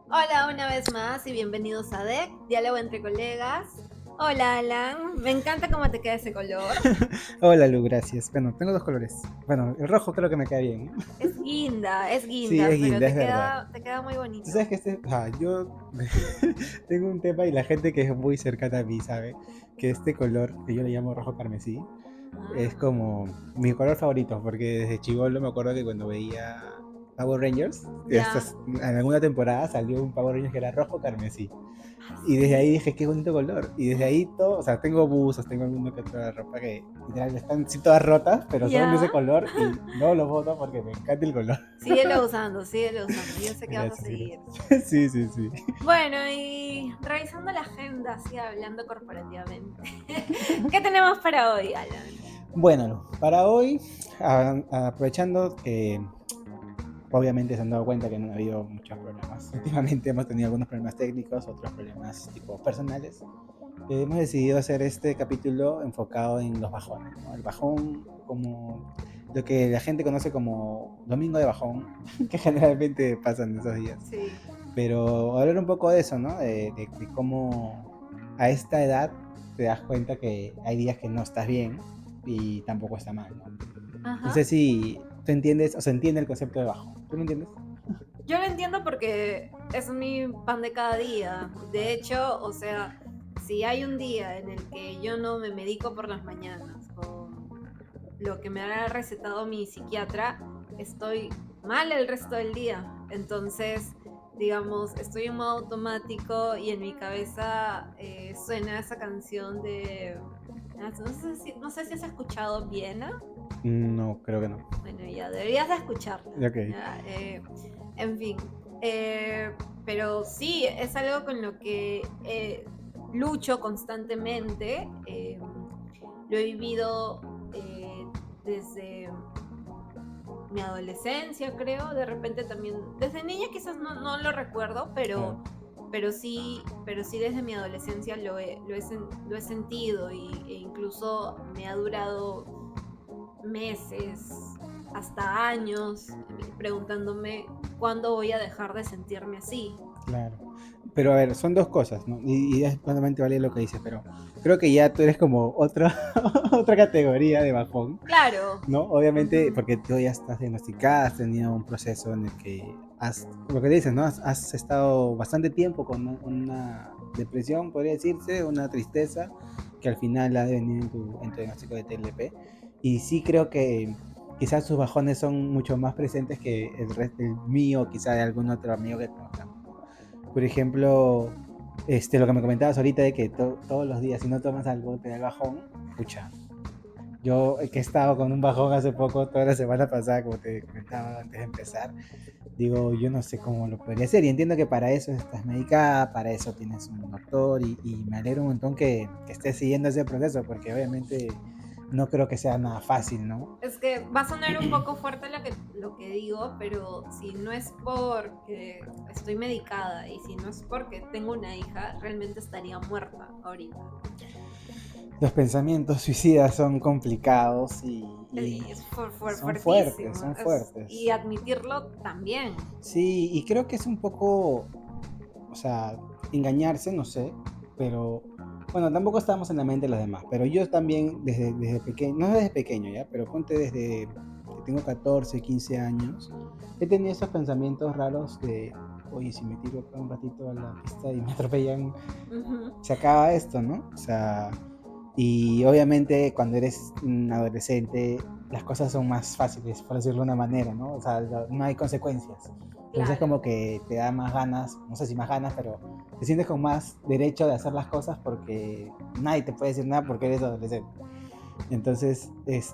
Hola una vez más y bienvenidos a DEC, Diálogo entre Colegas. Hola Alan, me encanta cómo te queda ese color. Hola Lu, gracias. Bueno, tengo dos colores. Bueno, el rojo creo que me cae bien. Es Sí, guinda, es pero guinda, es verdad. te queda muy Tú bonito. sabes que yo tengo un tema y la gente que es muy cercana a mí sabe que este color, que yo le llamo rojo carmesí, es Ah, como mi color favorito, porque desde chibolo me acuerdo que cuando veía Power Rangers, ya. en alguna temporada salió un Power Rangers que era rojo carmesí. Ah, Y desde ahí sí. dije, qué bonito color. Y desde ahí todo, o sea, tengo buzos, tengo alguna que otra ropa que literal están sí todas rotas, pero son de ese Ya. color y no los boto porque me encanta el color. Síguelo usando, síguelo usando. Yo sé que vas a Gracias, seguir. gracias. Sí, sí, sí. Bueno, y revisando la agenda, así hablando corporativamente. ¿Qué tenemos para hoy, Alan? Bueno, Lu, para hoy, aprovechando que obviamente se han dado cuenta que no ha habido muchos problemas. Últimamente hemos tenido algunos problemas técnicos, otros problemas tipo personales. Hemos decidido hacer este capítulo enfocado en los bajones, ¿no? El bajón como lo que la gente conoce como domingo de bajón, que generalmente pasan esos días. Sí. Pero hablar un poco de eso, ¿no? De cómo a esta edad te das cuenta que hay días que no estás bien y tampoco está mal, ¿no? No Ajá. sé si tú entiendes o se entiende el concepto de bajón. ¿Tú lo entiendes? Yo lo entiendo porque es mi pan de cada día. De hecho, o sea, si hay un día en el que yo no me medico por las mañanas con lo que me ha recetado mi psiquiatra, estoy mal el resto del día. Entonces, digamos, estoy en modo automático y en mi cabeza suena esa canción de... No sé si has escuchado Viena. No, creo que no. Bueno, ya deberías de escucharla. Ok. ¿Ya? En fin. eh, pero sí, es algo con lo que lucho constantemente. Lo he vivido desde mi adolescencia, creo. De repente también, desde niña quizás no lo recuerdo, Claro. pero sí desde mi adolescencia lo he sentido e incluso me ha durado meses, hasta años, preguntándome cuándo voy a dejar de sentirme así. Claro. Pero a ver, son dos cosas, ¿no? Y es totalmente vale lo que dices, pero creo que ya tú eres como otra, otra categoría de bajón, Claro. ¿no? Obviamente, Ujú. porque tú ya estás diagnosticada, has tenido un proceso en el que has, lo que dices, ¿no? Has estado bastante tiempo con una depresión, podría decirse, una tristeza, que al final ha venido en tu diagnóstico de TLP. Y sí creo que quizás sus bajones son mucho más presentes que el mío, quizás de algún otro amigo que conozcamos. Por ejemplo, lo que me comentabas ahorita de que todos los días si no tomas algo te da el bajón, pucha. Yo que he estado con un bajón hace poco, toda la semana pasada, como te comentaba antes de empezar, digo, yo no sé cómo lo podría hacer. Y entiendo que para eso estás medicada, para eso tienes un doctor, y me alegro un montón que estés siguiendo ese proceso, porque obviamente no creo que sea nada fácil, ¿no? Es que va a sonar un poco fuerte lo que digo, pero si no es porque estoy medicada y si no es porque tengo una hija, realmente estaría muerta ahorita. Los pensamientos suicidas son complicados y Es son fuertes, fuertísimo. son fuertes. Y admitirlo también. Sí, y creo que es un poco, o sea, engañarse, no sé, pero bueno, tampoco estamos en la mente de los demás, pero yo también desde pequeño, no desde pequeño ya, pero ponte desde que tengo 14, 15 años, he tenido esos pensamientos raros de, oye, si me tiro acá un ratito a la pista y me atropellan, Ujú. se acaba esto, ¿no? O sea, y obviamente cuando eres un adolescente, las cosas son más fáciles, por decirlo de una manera, ¿no? O sea, no hay consecuencias. Entonces Claro. como que te da más ganas, no sé si más ganas, pero te sientes con más derecho de hacer las cosas porque nadie te puede decir nada porque eres adolescente. Entonces,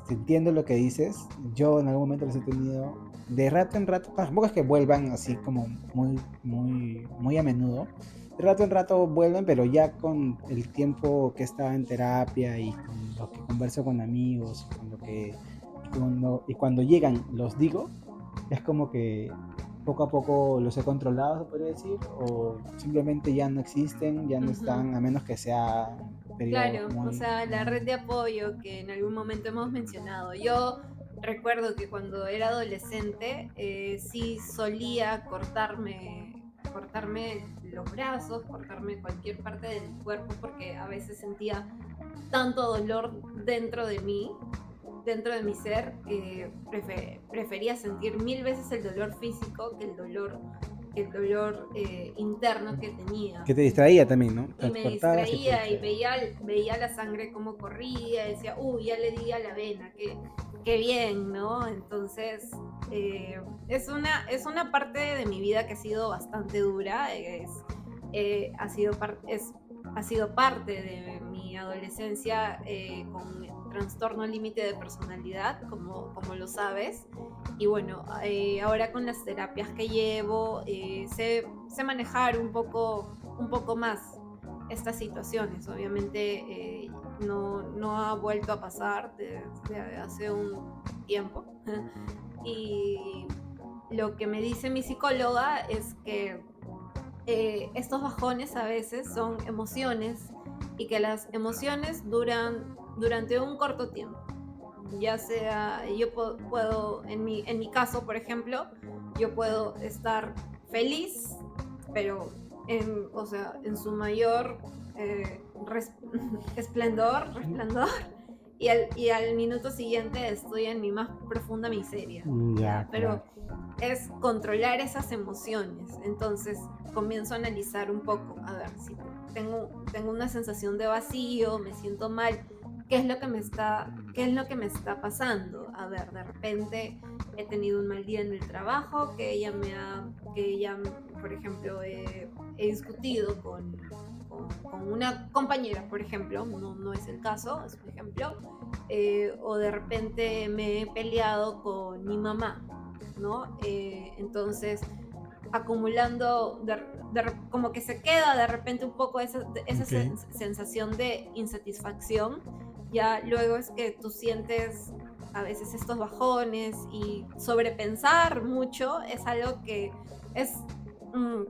entiendo lo que dices. Yo en algún momento los he tenido de rato en rato, tampoco es que vuelvan así como muy a menudo. De rato en rato vuelven, pero ya con el tiempo que estaba en terapia y con lo que converso con amigos, con lo que y cuando llegan los digo, es como que poco a poco los he controlado, se podría decir, o simplemente ya no existen, ya no Ujú. están, a menos que sea periodos Claro, o muy, sea, la red muy. de apoyo que en algún momento hemos mencionado. Yo recuerdo que cuando era adolescente sí solía cortarme los brazos, cortarme cualquier parte del cuerpo porque a veces sentía tanto dolor dentro de mi ser, que prefería sentir mil veces el dolor físico que el dolor interno que tenía. Que te distraía también, ¿no? Y me Transportabas y te distraía y distraía. veía la sangre como corría, y decía, uy, ya le di a la vena, qué bien, ¿no? Entonces, es una parte de mi vida que ha sido bastante dura, ha sido parte de mi adolescencia con trastorno límite de personalidad, como lo sabes. Y bueno, ahora con las terapias que llevo, sé manejar un poco más estas situaciones. Obviamente no ha vuelto a pasar desde hace un tiempo. Y lo que me dice mi psicóloga es que estos bajones a veces son emociones y que las emociones duran durante un corto tiempo. Ya sea, yo puedo en mi caso, por ejemplo, yo puedo estar feliz, pero o sea, en su mayor res, resplandor, y al minuto siguiente estoy en mi más profunda miseria, Ya, ¿ya? claro. Pero es controlar esas emociones. Entonces comienzo a analizar un poco, a ver, si tengo una sensación de vacío, me siento mal, qué es lo que me está pasando? A ver, de repente he tenido un mal día en el trabajo, que ella, por ejemplo, he discutido con una compañera, por ejemplo, no es el caso, es un ejemplo, o de repente me he peleado con mi mamá, ¿no? Entonces, acumulando, como que se queda de repente un poco esa Ok. sensación de insatisfacción, ya luego es que tú sientes a veces estos bajones y sobrepensar mucho es algo que es,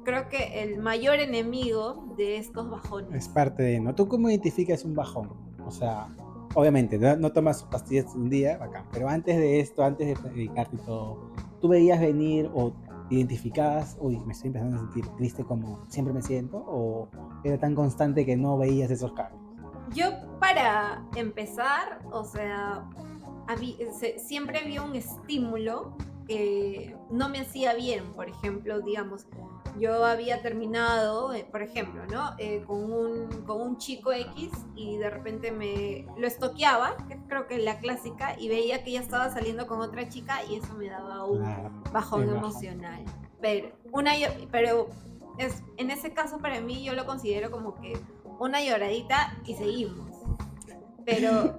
creo que el mayor enemigo de estos Es bajones. parte de, ¿no? ¿Tú cómo identificas un bajón? O sea, obviamente, no tomas pastillas un día, bacán, pero antes de esto, antes de dedicarte y todo, ¿tú veías venir o identificabas, uy, me estoy empezando a sentir triste como siempre me siento? ¿O era tan constante que no veías esos cambios? Yo, para empezar, o sea, siempre había un estímulo que no me hacía bien. Por ejemplo, digamos, yo había terminado, por ejemplo, ¿no? Con un chico X, y de repente me lo estoqueaba, que creo que la clásica, y veía que ya estaba saliendo con otra chica, y eso me daba un Claro, bajón el bajón. emocional. Pero, en ese caso, para mí, yo lo considero como que una lloradita y seguimos. Pero,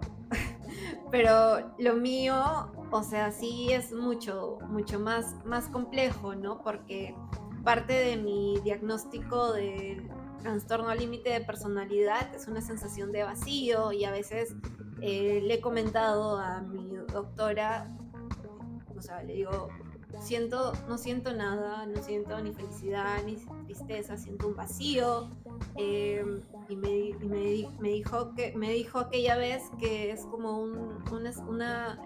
pero lo mío, o sea, sí es mucho más complejo, ¿no? Porque parte de mi diagnóstico del trastorno límite de personalidad es una sensación de vacío, y a veces le he comentado a mi doctora, o sea, le digo, no siento nada, no siento ni felicidad ni tristeza, siento un vacío. Me dijo aquella vez que es como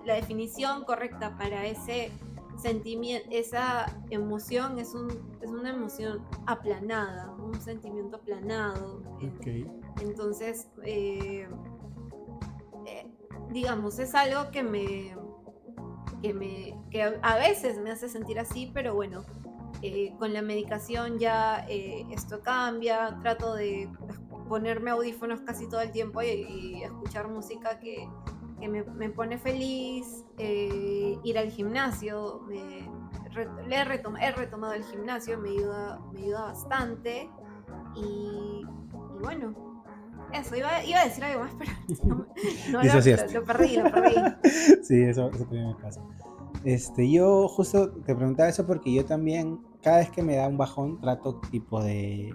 la definición correcta para ese sentimiento, esa emoción es una emoción aplanada, un sentimiento aplanado. Ok. Entonces, digamos, es algo que a veces me hace sentir así, pero bueno, con la medicación ya esto cambia, trato de ponerme audífonos casi todo el tiempo y escuchar música que me pone feliz, ir al gimnasio, he retomado el gimnasio, me ayuda bastante, y bueno, eso, iba a decir algo más, pero no Disociaste. lo perdí, lo perdí. Sí, eso también me pasa. Yo justo te preguntaba eso porque yo también, cada vez que me da un bajón, trato tipo de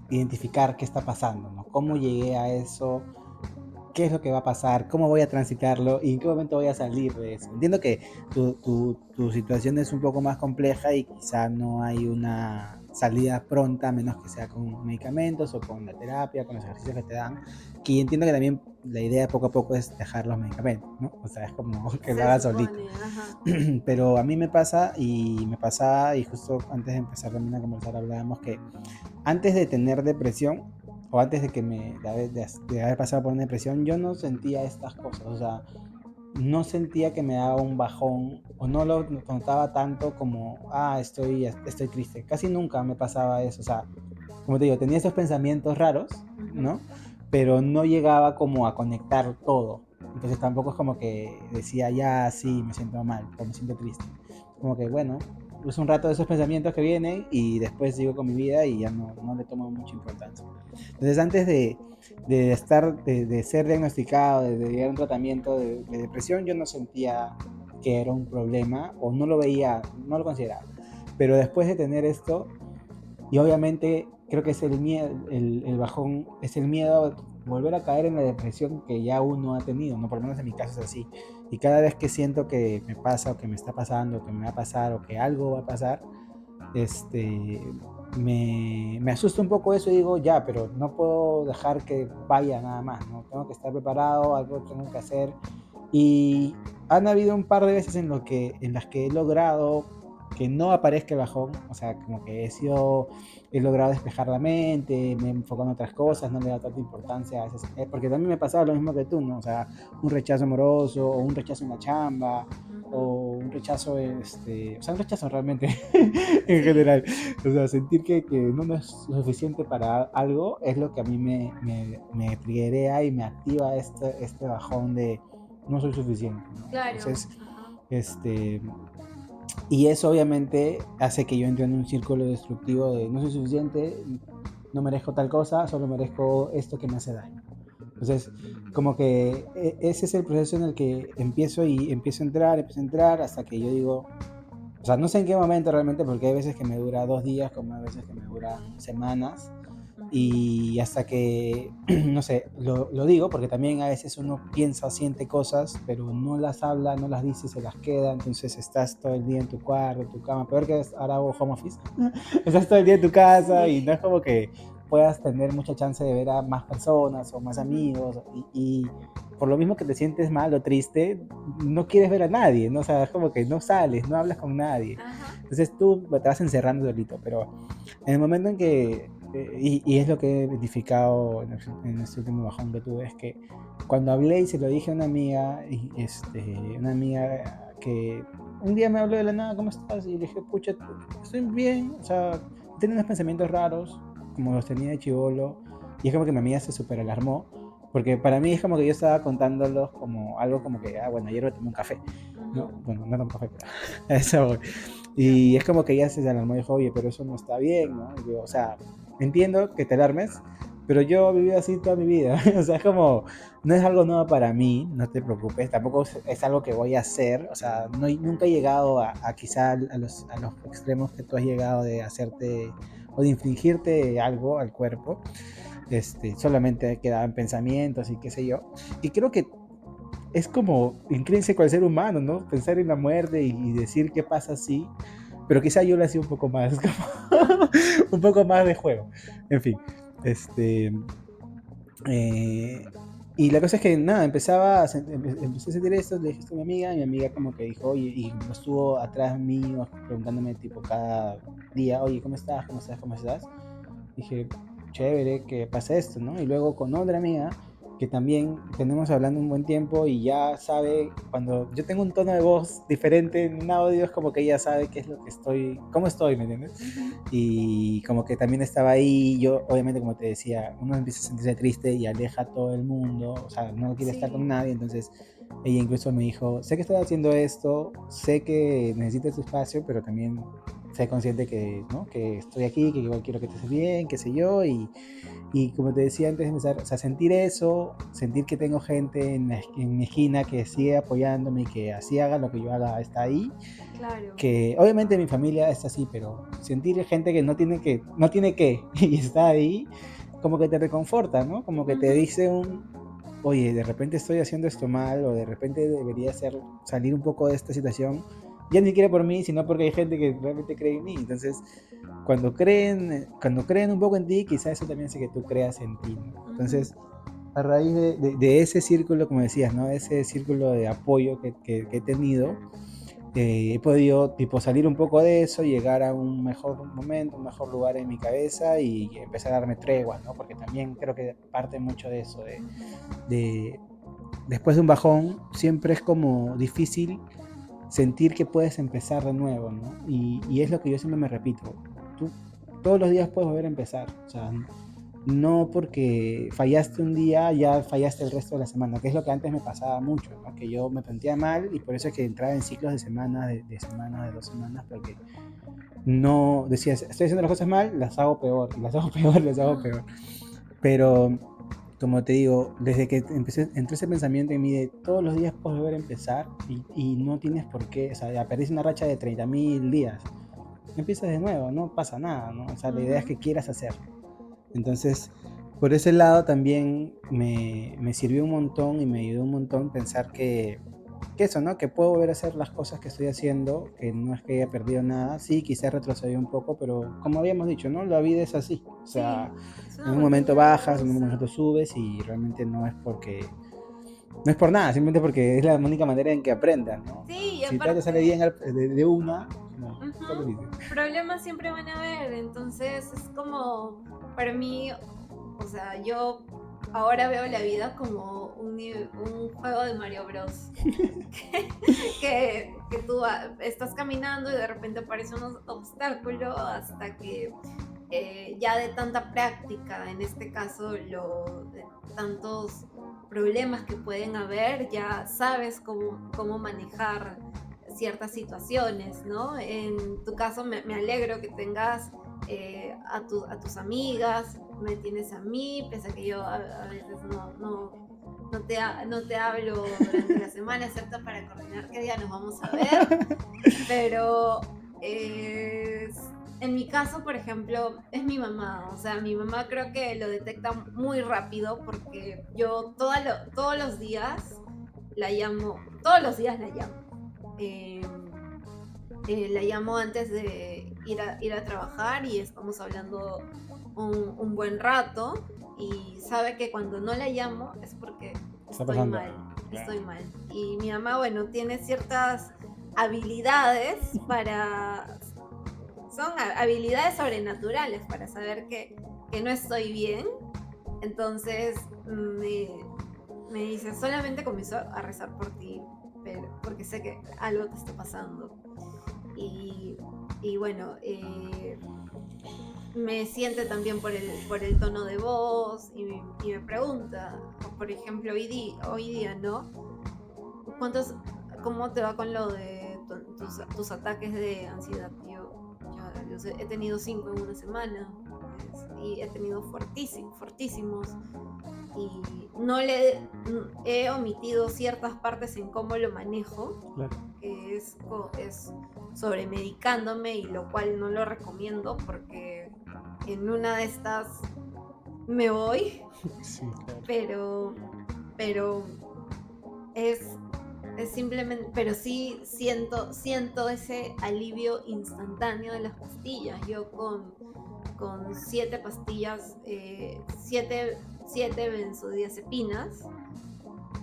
identificar qué está pasando, ¿no? ¿Cómo llegué a eso? ¿Qué es lo que va a pasar? ¿Cómo voy a transitarlo? ¿Y en qué momento voy a salir de eso? Entiendo que tu situación es un poco más compleja y quizá no hay una salida pronta, a menos que sea con medicamentos o con la terapia, con los ejercicios que te dan, que entiendo que también la idea poco a poco es dejar los medicamentos, ¿no? O sea, es como que lo Se haga solito. supone, ajá. Pero a mí me pasa y me pasaba, y justo antes de empezar también a conversar hablábamos que antes de tener depresión, o antes de que de haber pasado por una depresión, yo no sentía estas cosas, o sea, no sentía que me daba un bajón, o no lo notaba tanto como, estoy triste. Casi nunca me pasaba eso, o sea, como te digo, tenía esos pensamientos raros, Ujú. ¿no? Pero no llegaba como a conectar todo. Entonces tampoco es como que decía, ya, sí, me siento mal, o me siento triste. Como que, bueno, es un rato de esos pensamientos que vienen y después sigo con mi vida y ya no le tomo mucha importancia. Entonces antes de ser diagnosticado, de llegar a un tratamiento de depresión, yo no sentía que era un problema o no lo veía, no lo consideraba. Pero después de tener esto, y obviamente creo que es el miedo, el bajón, es el miedo a volver a caer en la depresión que ya uno ha tenido, ¿no? Por lo menos en mi caso es así. Y cada vez que siento que me pasa o que me está pasando, o que me va a pasar o que algo va a pasar, este, me asusta un poco eso y digo, ya, pero no puedo dejar que vaya nada más, ¿no? Tengo que estar preparado, algo tengo que hacer. Y han habido un par de veces en las que he logrado que no aparezca el bajón, o sea, como que he logrado despejar la mente, me he enfocado en otras cosas, no le he dado tanta importancia a esas, porque también me pasaba lo mismo que tú, ¿no? O sea, un rechazo amoroso, o un rechazo en la chamba, Ujú. o un rechazo, o sea, un rechazo realmente en Sí, general, o sea, sentir que no es suficiente para algo es lo que a mí me triguea y me activa este bajón de no soy suficiente, ¿no? claro. Entonces, Ajá. este, y eso obviamente hace que yo entre en un círculo destructivo de no soy suficiente, no merezco tal cosa, solo merezco esto que me hace daño. Entonces, como que ese es el proceso en el que empiezo a entrar hasta que yo digo, o sea, no sé en qué momento realmente, porque hay veces que me dura 2 días, como hay veces que me duran semanas, Ujú. y hasta que, no sé, lo digo porque también a veces uno piensa, siente cosas, pero no las habla, no las dice, se las queda, entonces estás todo el día en tu cuarto, en tu cama, peor que ahora hago home office, estás todo el día en tu casa y no Sí. es como que puedas tener mucha chance de ver a más personas o más Ujú. amigos y por lo mismo que te sientes mal o triste, no quieres ver a nadie, ¿no? O sea, es como que no sales, no hablas con nadie. Ajá. Entonces tú te vas encerrando solito, pero en el momento en que, y es lo que he identificado en este último bajón que tuve, es que cuando hablé y se lo dije a una amiga, una amiga que un día me habló de la nada, ¿cómo estás? Y le dije, pucha, estoy bien, o sea, tengo unos pensamientos raros, como los tenía de chivolo, y es como que mi amiga se súper alarmó, porque para mí es como que yo estaba contándolos como algo como que, bueno, ayer me tomé un café, ¿no? Ujú. Bueno, no tomé café, pero a eso voy. Ya. Y es como que ella se alarmó y dijo, oye, pero eso no está bien, ¿no? Y yo, o sea, entiendo que te alarmes, pero yo he vivido así toda mi vida. O sea, es como, no es algo nuevo para mí, no te preocupes, tampoco es algo que voy a hacer. O sea, nunca he llegado quizá a los extremos que tú has llegado de hacerte o de infligirte algo al cuerpo. Solamente quedaban pensamientos y qué sé yo. Y creo que es como intrínseco al ser humano, ¿no? Pensar en la muerte y decir qué pasa si, pero quizá yo lo hacía un poco más, como un poco más de juego. En fin, este, eh, y la cosa es que nada, empecé a sentir esto, le dije esto a mi amiga como que dijo, oye, y estuvo atrás mío preguntándome tipo cada día, oye, ¿cómo estás? ¿Cómo estás? ¿Cómo estás? Dije, chévere, que pasa esto, ¿no? Y luego con otra amiga que también tenemos hablando un buen tiempo y ya sabe, cuando yo tengo un tono de voz diferente en un audio, es como que ella sabe qué es lo que estoy, cómo estoy, ¿me entiendes? Ujú. Y como que también estaba ahí, yo obviamente como te decía, uno empieza a sentirse triste y aleja a todo el mundo, o sea, no quiere estar con Sí. nadie, entonces ella incluso me dijo, sé que estás haciendo esto, sé que necesitas tu espacio, pero también sé consciente que, ¿no? Que estoy aquí, que igual quiero que estés bien, qué sé yo, y como te decía antes de empezar, o sea, sentir eso, sentir que tengo gente en mi esquina que sigue apoyándome y que así haga lo que yo haga, está ahí, Claro. que obviamente mi familia está así, pero sentir gente que no tiene que, y está ahí, como que te reconforta, ¿no? Como que te Ujú. dice oye, de repente estoy haciendo esto mal, o de repente debería salir un poco de esta situación, ya ni siquiera por mí, sino porque hay gente que realmente cree en mí. Entonces, cuando creen un poco en ti, quizás eso también hace que tú creas en ti, ¿no? Ujú. Entonces, a raíz de ese círculo, como decías, ¿no? Ese círculo de apoyo que he tenido, he podido tipo salir un poco de eso, llegar a un mejor momento, un mejor lugar en mi cabeza y empezar a darme tregua, ¿no? Porque también creo que parte mucho de eso, de después de un bajón, siempre es como difícil sentir que puedes empezar de nuevo, ¿no? Y es lo que yo siempre me repito, tú todos los días puedes volver a empezar, o sea, no porque fallaste un día, ya fallaste el resto de la semana, que es lo que antes me pasaba mucho, ¿no? Que yo me sentía mal y por eso es que entraba en ciclos de semanas, de semanas, de 2 semanas, porque no decías, estoy haciendo las cosas mal, las hago peor, las hago peor, las hago peor. Pero, como te digo, desde que entró ese pensamiento en mí de todos los días puedes volver a empezar y no tienes por qué, o sea, ya perdiste una racha de 30.000 días, empiezas de nuevo, no pasa nada, ¿no? O sea, la idea es que quieras hacerlo. Entonces, por ese lado también me sirvió un montón y me ayudó un montón pensar que eso, ¿no? Que puedo volver a hacer las cosas que estoy haciendo, que no es que haya perdido nada, sí, quizás retrocedí un poco, pero como habíamos dicho, ¿no? La vida es así, o sea, Sí, es en una un momento montaña bajas, en un rusa. momento subes y realmente no es no es por nada, simplemente porque es la única manera en que aprendas, ¿no? Sí, y Si todo te sale bien aparte, de una, no, solo ujú, dice. problemas siempre van a haber, entonces es como, para mí, o sea, yo ahora veo la vida como un juego de Mario Bros. Que tú estás caminando y de repente aparece un obstáculo hasta que ya de tanta práctica, en este caso, de tantos problemas que pueden haber, ya sabes cómo manejar ciertas situaciones, ¿no? En tu caso me alegro que tengas a tus amigas, me tienes a mí, pese a que yo a veces no te hablo durante la semana, excepto para coordinar qué día nos vamos a ver, pero en mi caso, por ejemplo, es mi mamá. O sea, mi mamá creo que lo detecta muy rápido porque yo todos los días la llamo, todos los días la llamo. Eh, la llamo antes de ir a trabajar y estamos hablando un buen rato y sabe que cuando no la llamo es porque Está estoy pasando mal, algo, estoy claro. mal. Y mi mamá, bueno, tiene ciertas habilidades son habilidades sobrenaturales para saber que no estoy bien. Entonces me dice, solamente comienzo a rezar por ti, pero, porque sé que algo te está pasando. Y, y bueno, me siente también por el tono de voz y me pregunta, por ejemplo, hoy día, ¿no? ¿Cuántos, ¿Cómo te va con lo de tus ataques de ansiedad? Yo he tenido 5 en una semana y he tenido fortísimos y no le he omitido ciertas partes en cómo lo manejo, Claro. que es sobremedicándome y lo cual no lo recomiendo porque en una de estas me voy, Sí, claro. pero, pero es, es simplemente, pero sí siento ese alivio instantáneo de las pastillas. Yo con 7 pastillas, 7 benzodiazepinas,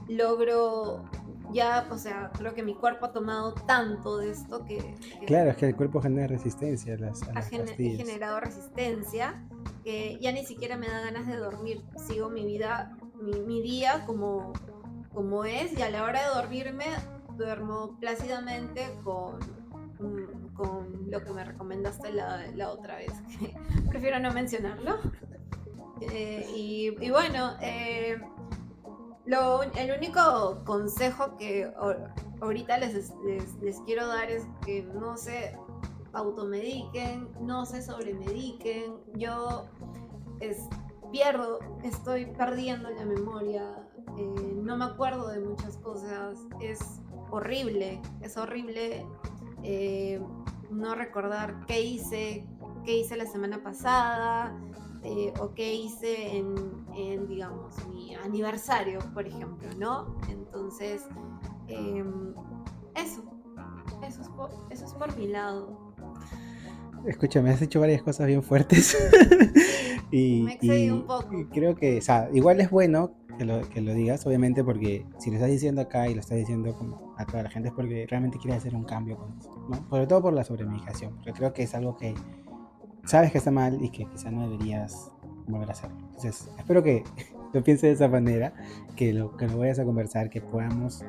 logro ya, o sea, creo que mi cuerpo ha tomado tanto de esto Claro, es que el cuerpo genera resistencia a las he pastillas. generado resistencia, que ya ni siquiera me da ganas de dormir. Sigo mi vida, mi día como es, y a la hora de dormirme duermo plácidamente con lo que me recomendaste la otra vez, que prefiero no mencionarlo. Y bueno, el único consejo que ahorita les quiero dar es que no se automediquen, no se sobremediquen. Yo es, estoy perdiendo la memoria, no me acuerdo de muchas cosas, es horrible eh, no recordar qué hice la semana pasada, o qué hice digamos, mi aniversario, por ejemplo, ¿no? Entonces, eh, eso, eso es por mi lado. Escúchame, has hecho varias cosas bien fuertes Me y, excedí un y poco. creo que, o sea, igual es bueno que lo digas, obviamente, porque si lo estás diciendo acá y lo estás diciendo como a toda la gente es porque realmente quieres hacer un cambio con eso, ¿no? Sobre todo por la sobremedicación, porque creo que es algo que sabes que está mal y que quizá no deberías volver a hacerlo. Entonces, espero que lo pienses de esa manera, que lo vayas a conversar, que puedas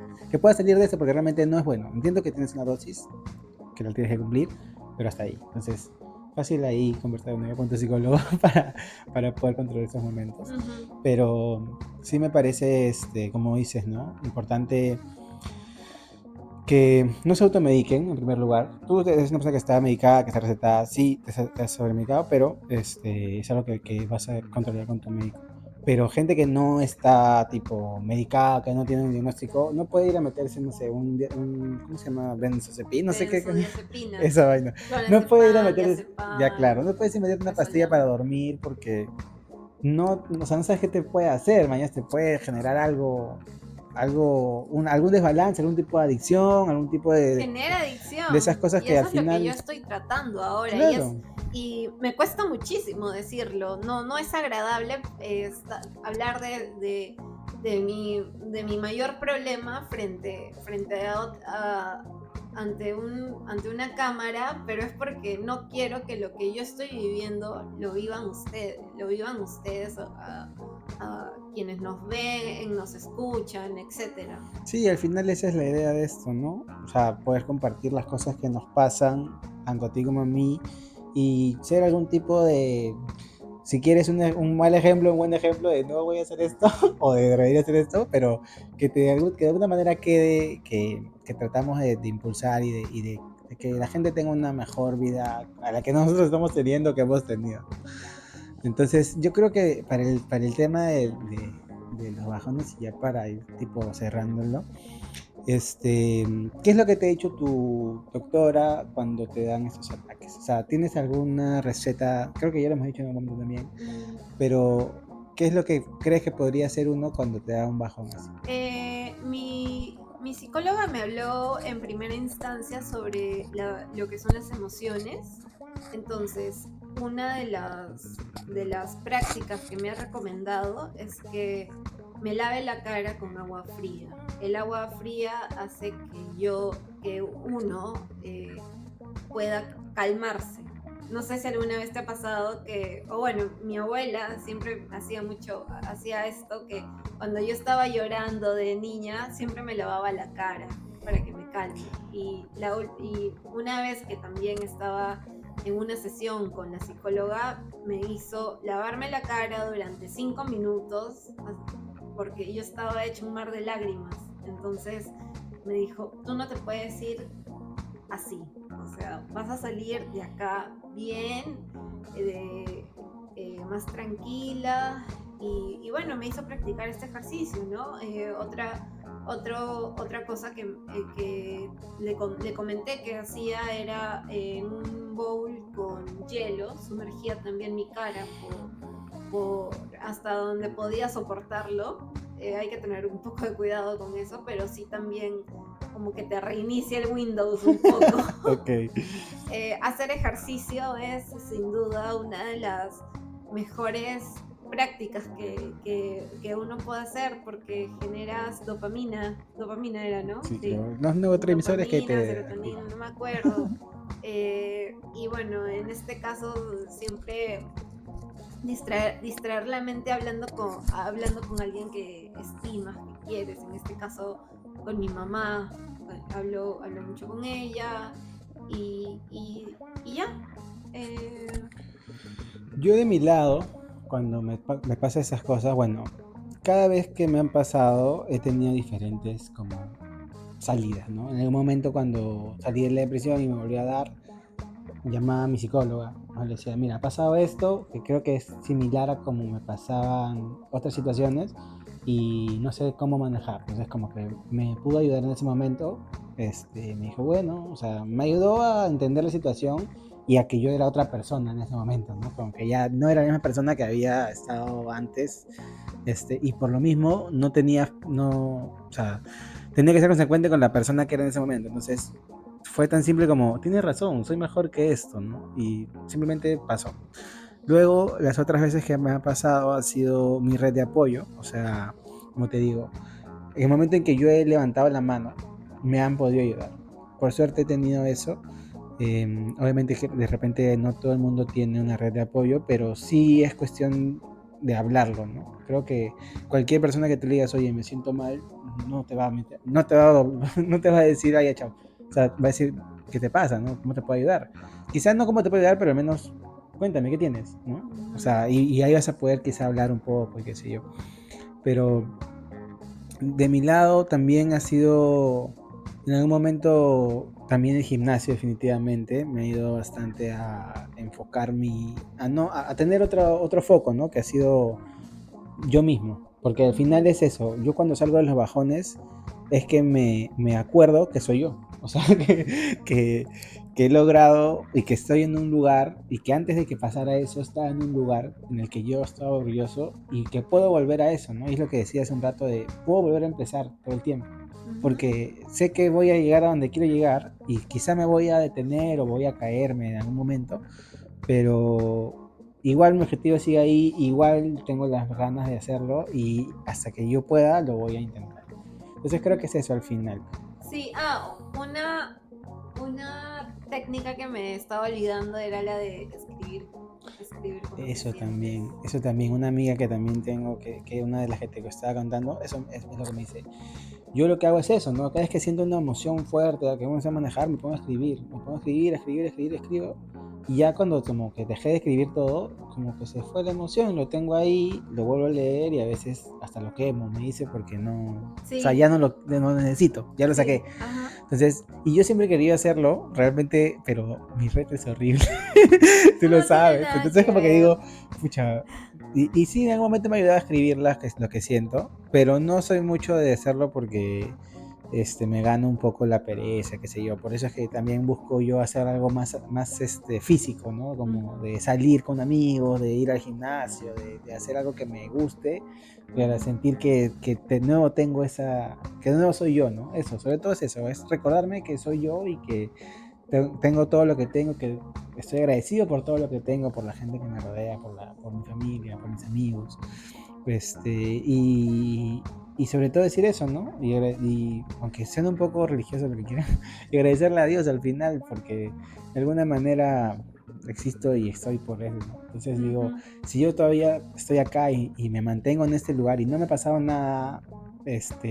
salir de eso, porque realmente no es bueno. Entiendo que tienes una dosis, que lo tienes que cumplir, pero hasta ahí. Entonces, fácil ahí conversar de nuevo con tu psicólogo para poder controlar esos momentos. Ujú. Pero sí me parece, como dices, ¿no? Importante que no se automediquen en primer lugar. Tú eres una persona que está medicada, que está recetada, sí, te has sobremedicado, pero es algo que vas a controlar con tu médico. Pero gente que no está tipo medicada, que no tiene un diagnóstico, no puede ir a meterse, no sé, ¿cómo se llama? Benzodiazepina, no sé qué, Benzodiazepinas, esa vaina. No puede ir a clonazepam, meterse, ya claro, diazepam, no puedes ir a meterte una pastilla resolán. para dormir porque no, o sea, no sabes qué te puede hacer, mañana te puede generar algún desbalance, algún tipo de adicción, algún tipo Genera de esas adicción cosas y que al eso es lo que yo final, estoy tratando ahora claro, y me cuesta muchísimo decirlo. No es agradable hablar de mi mayor problema frente ante una cámara, pero es porque no quiero que lo que yo estoy viviendo lo vivan ustedes a quienes nos ven, nos escuchan, etcétera. sí, al final esa es la idea de esto, ¿no? O sea, poder compartir las cosas que nos pasan, tanto a ti como a mí, y ser algún tipo de, si quieres un mal ejemplo, un buen ejemplo de no voy a hacer esto o de debería hacer esto, pero que de alguna manera quede que tratamos de impulsar de que la gente tenga una mejor vida a la que nosotros estamos teniendo, que hemos tenido. Entonces, yo creo que para el tema de los bajones, y ya para ir tipo cerrándolo, ¿qué es lo que te ha dicho tu doctora cuando te dan estos ataques? O sea, ¿tienes alguna receta? Creo que ya lo hemos dicho en algún momento también, Mm. pero ¿qué es lo que crees que podría hacer uno cuando te da un bajón así? Mi psicóloga me habló en primera instancia sobre lo que son las emociones. Entonces, una de las prácticas que me ha recomendado es que me lave la cara con agua fría. El agua fría hace que uno pueda calmarse. No sé si alguna vez te ha pasado o bueno, mi abuela siempre hacía esto, que cuando yo estaba llorando de niña, siempre me lavaba la cara para que me calme. Y una vez que también estaba en una sesión con la psicóloga, me hizo lavarme la cara durante 5 minutos, porque yo estaba hecho un mar de lágrimas. Entonces me dijo, tú no te puedes ir así. O sea, vas a salir de acá bien, más tranquila. Bueno, me hizo practicar este ejercicio, ¿no? Otra cosa que le comenté que hacía era en un bowl con hielo, sumergía también mi cara hasta donde podía soportarlo. Hay que tener un poco de cuidado con eso, pero sí también como que te reinicia el Windows un poco. Ok. Hacer ejercicio es sin duda una de las mejores prácticas que uno puede hacer porque generas dopamina era, ¿no? Sí, Sí, creo. Los neurotransmisores que dopamina, te serotonina, activan. no me acuerdo. Y bueno, en este caso siempre distraer la mente hablando con alguien que estimas, que quieres, en este caso con mi mamá, hablo mucho con ella y ya. Eh, Yo de mi lado, cuando me pasa esas cosas, bueno, cada vez que me han pasado he tenido diferentes como salidas, ¿no? En algún momento cuando salí de la depresión y me volví a dar, llamaba a mi psicóloga, ¿no? Le decía, mira, ha pasado esto, que creo que es similar a como me pasaban otras situaciones y no sé cómo manejar. Entonces como que me pudo ayudar en ese momento. Me dijo, bueno, o sea, me ayudó a entender la situación y a que yo era otra persona en ese momento, ¿no? Como que ya no era la misma persona que había estado antes, y por lo mismo no tenía, no, o sea, tenía que ser consecuente con la persona que era en ese momento. Entonces fue tan simple como, tienes razón, soy mejor que esto, ¿no? Y simplemente pasó. Luego, las otras veces que me ha pasado ha sido mi red de apoyo, o sea, como te digo, en el momento en que yo he levantado la mano, me han podido ayudar. Por suerte he tenido eso. Obviamente que de repente no todo el mundo tiene una red de apoyo, pero sí es cuestión de hablarlo, ¿no? Creo que cualquier persona que te le digas, oye, me siento mal, no te va a meter, no te va a decir, ay, chao. O sea, va a decir, ¿qué te pasa, no? ¿Cómo te puedo ayudar? Quizás no cómo te puedo ayudar, pero al menos cuéntame, ¿qué tienes, no? O sea, y ahí vas a poder quizá hablar un poco y qué sé yo. Pero de mi lado también ha sido, en algún momento, también el gimnasio definitivamente me ha ido bastante a enfocar a tener otro foco, ¿no? Que ha sido yo mismo, porque al final es eso, yo cuando salgo de los bajones es que me acuerdo que soy yo, o sea, que, que he logrado y que estoy en un lugar y que antes de que pasara eso estaba en un lugar en el que yo estaba orgulloso y que puedo volver a eso, ¿no? Y es lo que decía hace un rato de, puedo volver a empezar todo el tiempo, porque sé que voy a llegar a donde quiero llegar y quizá me voy a detener o voy a caerme en algún momento, pero igual mi objetivo sigue ahí, igual tengo las ganas de hacerlo y hasta que yo pueda lo voy a intentar. Entonces creo que es eso al final. Sí, una técnica que me estaba olvidando era la de escribir cómo te sientes. Eso también, una amiga que también tengo, que una de las que te estaba contando, eso es lo que me dice. Yo lo que hago es eso, ¿no? Cada vez que siento una emoción fuerte, que me a manejar, me pongo a escribir, escribo. Y ya cuando como que dejé de escribir todo, como que se fue la emoción, lo tengo ahí, lo vuelvo a leer y a veces hasta lo quemo, me dice, porque no, o sea, Sí, ya no lo necesito, ya lo sí, saqué. ajá. Entonces, y yo siempre he querido hacerlo, realmente, pero mi red es horrible, tú lo No tiene sabes. nada Entonces que como que ver. digo, pucha, y sí, en algún momento me ayudaba a escribirlas, que es lo que siento, pero no soy mucho de hacerlo porque me gana un poco la pereza, qué sé yo. Por eso es que también busco yo hacer algo más físico, ¿no? Como Ujú, de salir con amigos, de ir al gimnasio, de hacer algo que me guste, para ujú. sentir que de nuevo tengo que de nuevo soy yo, ¿no? Eso, sobre todo es eso, es recordarme que soy yo y que tengo todo lo que tengo, que estoy agradecido por todo lo que tengo, por la gente que me rodea, por mi familia, por mis amigos. Y sobre todo decir eso, ¿no? Y aunque sea un poco religioso lo que quiera, y agradecerle a Dios al final, porque de alguna manera existo y estoy por Él, ¿no? Entonces digo, Ujú. si yo todavía estoy acá y me mantengo en este lugar y no me ha pasado nada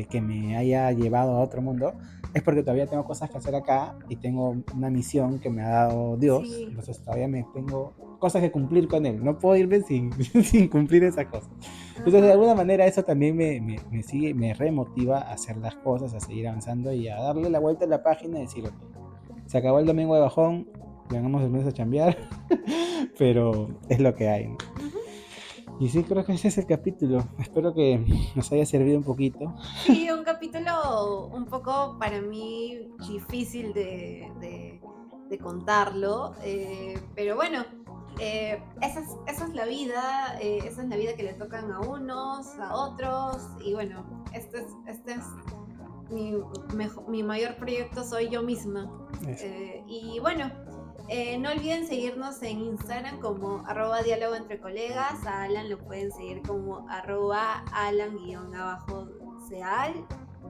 que me haya llevado a otro mundo, es porque todavía tengo cosas que hacer acá y tengo una misión que me ha dado Dios, Sí. entonces todavía me tengo cosas que cumplir con Él, no puedo irme sin, sin cumplir esa cosa. Entonces, de Ajá. alguna manera, eso también me sigue, me remotiva a hacer las cosas, a seguir avanzando y a darle la vuelta a la página y decir, ok, se acabó el domingo de bajón, vengamos el lunes a chambear, pero es lo que hay, ¿no? Ujú. Y sí, creo que ese es el capítulo. Espero que nos haya servido un poquito. Sí, un capítulo un poco para mí difícil de contarlo, pero bueno, esa es la vida, esa es la vida que le tocan a unos, a otros, y bueno, este es mi mayor proyecto, soy yo misma. Eso. Y bueno, no olviden seguirnos en Instagram como @diálogo entre colegas. A Alan lo pueden seguir como @alan_seal.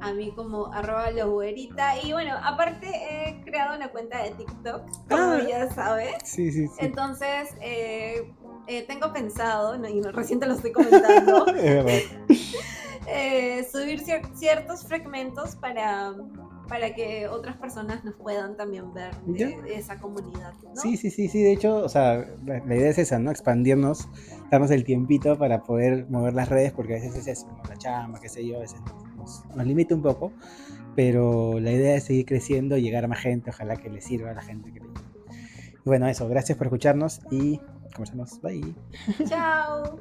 A mí como @lobuerita. Y bueno, aparte he creado una cuenta de TikTok, como Ah, ya sabes. sí, sí, sí. Entonces, tengo pensado, no, y recién te lo estoy comentando, Es verdad. subir ciertos fragmentos para que otras personas nos puedan también ver ¿Ya? de esa comunidad, Sí, ¿no? sí, sí, sí, de hecho, o sea, la idea es esa, ¿no? Expandirnos, darnos el tiempito para poder mover las redes, porque a veces es eso, ¿no? La chamba, qué sé yo, a veces nos limita un poco, pero la idea es seguir creciendo, llegar a más gente, ojalá que le sirva a la gente que le... Y bueno, eso, gracias por escucharnos y conversamos. Bye. Chao.